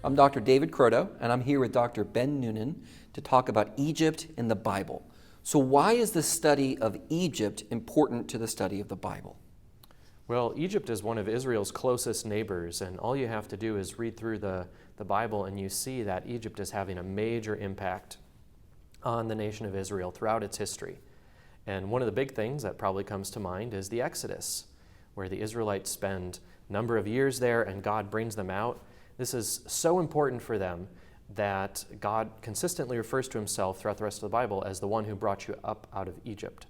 I'm Dr. David Croto, and I'm here with Dr. Ben Noonan to talk about Egypt in the Bible. So why is the study of Egypt important to the study of the Bible? Well, Egypt is one of Israel's closest neighbors, and all you have to do is read through the Bible and you see that Egypt is having a major impact on the nation of Israel throughout its history. And one of the big things that probably comes to mind is the Exodus, where the Israelites spend a number of years there and God brings them out. This is so important for them that God consistently refers to himself throughout the rest of the Bible as the one who brought you up out of Egypt.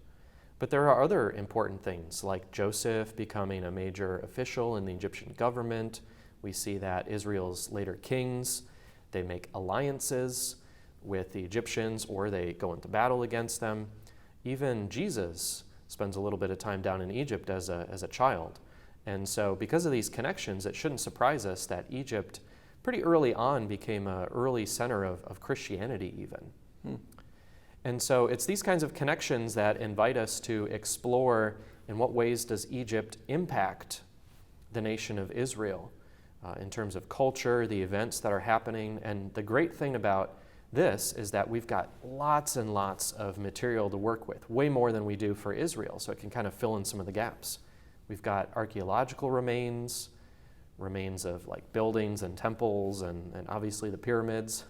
But there are other important things, like Joseph becoming a major official in the Egyptian government. We see that Israel's later kings, they make alliances with the Egyptians or they go into battle against them. Even Jesus spends a little bit of time down in Egypt as a child. And so because of these connections, it shouldn't surprise us that Egypt pretty early on became an early center of Christianity even. And so it's these kinds of connections that invite us to explore in what ways does Egypt impact the nation of Israel in terms of culture, the events that are happening. And the great thing about this is that we've got lots and lots of material to work with, way more than we do for Israel, so it can kind of fill in some of the gaps. We've got archaeological remains of like buildings and temples and obviously the pyramids.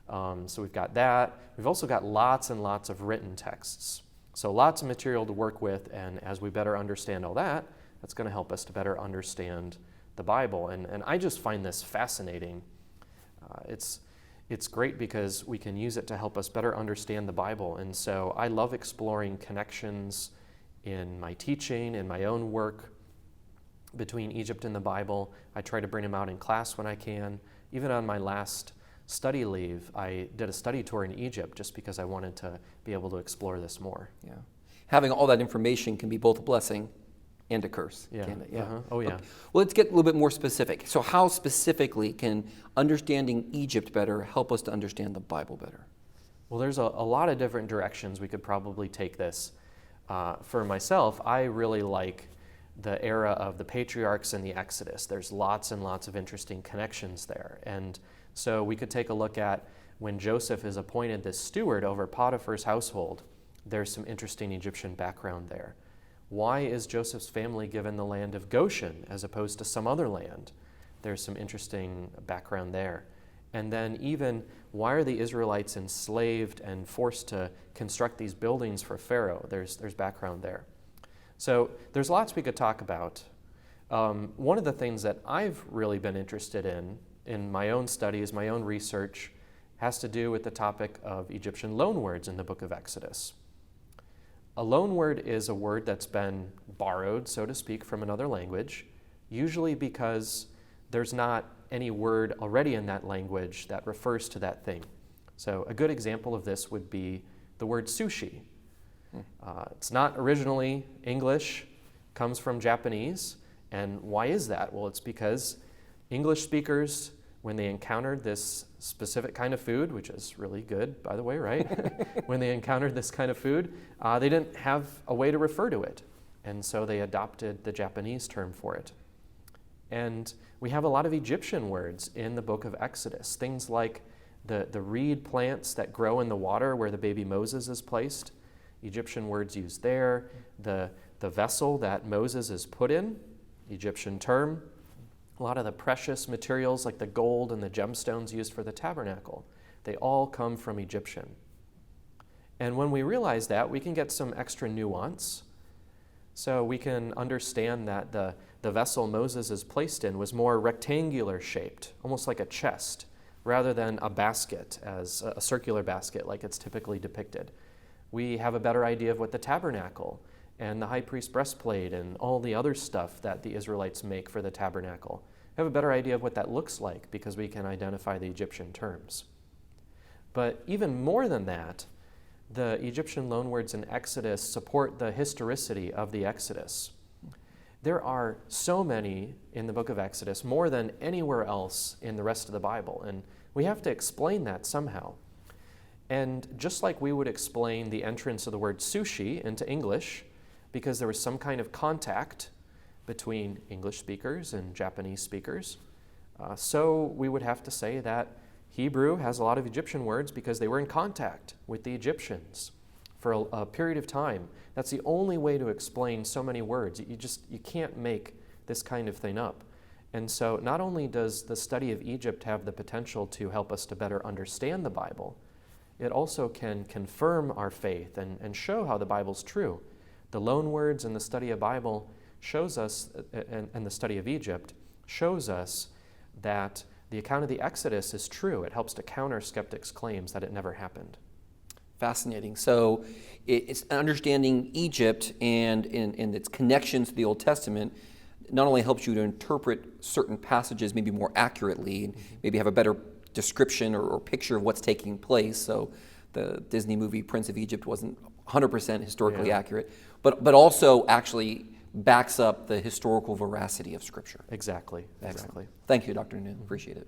So we've got that. We've also got lots and lots of written texts. So lots of material to work with, and as we better understand all that, that's going to help us to better understand the Bible. And I just find this fascinating. It's great because we can use it to help us better understand the Bible. And so I love exploring connections in my teaching, in my own work between Egypt and the Bible. I try to bring them out in class when I can. Even on my last study leave, I did a study tour in Egypt just because I wanted to be able to explore this more. Yeah, having all that information can be both a blessing and a curse. Yeah. Can't it? Yeah. Oh, yeah. Okay. Well, let's get a little bit more specific. So how specifically can understanding Egypt better help us to understand the Bible better? Well, there's a lot of different directions we could probably take this. For myself, I really like the era of the patriarchs and the Exodus. There's lots and lots of interesting connections there. And so we could take a look at when Joseph is appointed the steward over Potiphar's household. There's some interesting Egyptian background there. Why is Joseph's family given the land of Goshen as opposed to some other land? There's some interesting background there. And then even, why are the Israelites enslaved and forced to construct these buildings for Pharaoh? There's background there. So there's lots we could talk about. One of the things that I've really been interested in my own studies, my own research, has to do with the topic of Egyptian loanwords in the book of Exodus. A loanword is a word that's been borrowed, so to speak, from another language, usually because there's not any word already in that language that refers to that thing. So a good example of this would be the word sushi. It's not originally English, comes from Japanese. And why is that? Well, it's because English speakers, when they encountered this specific kind of food, which is really good, by the way, right? When they encountered this kind of food, they didn't have a way to refer to it. And so they adopted the Japanese term for it. And we have a lot of Egyptian words in the book of Exodus, things like the reed plants that grow in the water where the baby Moses is placed. Egyptian words used there. The vessel that Moses is put in, Egyptian term. A lot of the precious materials like the gold and the gemstones used for the tabernacle, they all come from Egyptian. And when we realize that, we can get some extra nuance. So we can understand that the vessel Moses is placed in was more rectangular shaped, almost like a chest, rather than a basket, as a circular basket like it's typically depicted. We have a better idea of what the tabernacle and the high priest breastplate and all the other stuff that the Israelites make for the tabernacle. We have a better idea of what that looks like because we can identify the Egyptian terms. But even more than that, the Egyptian loanwords in Exodus support the historicity of the Exodus. There are so many in the book of Exodus, more than anywhere else in the rest of the Bible, and we have to explain that somehow. And just like we would explain the entrance of the word sushi into English, because there was some kind of contact between English speakers and Japanese speakers, So we would have to say that Hebrew has a lot of Egyptian words because they were in contact with the Egyptians for a period of time. That's the only way to explain so many words. You can't make this kind of thing up. And so not only does the study of Egypt have the potential to help us to better understand the Bible, it also can confirm our faith and show how the Bible's true. The loan words in the study of Bible shows us, and the study of Egypt shows us that the account of the Exodus is true. It helps to counter skeptics' claims that it never happened. Fascinating. So it's understanding Egypt and its connections to the Old Testament not only helps you to interpret certain passages maybe more accurately, and maybe have a better description or picture of what's taking place. So the Disney movie Prince of Egypt wasn't 100% historically accurate, but also actually backs up the historical veracity of Scripture. Exactly. Excellent. Thank you, Dr. Noonan. Appreciate it.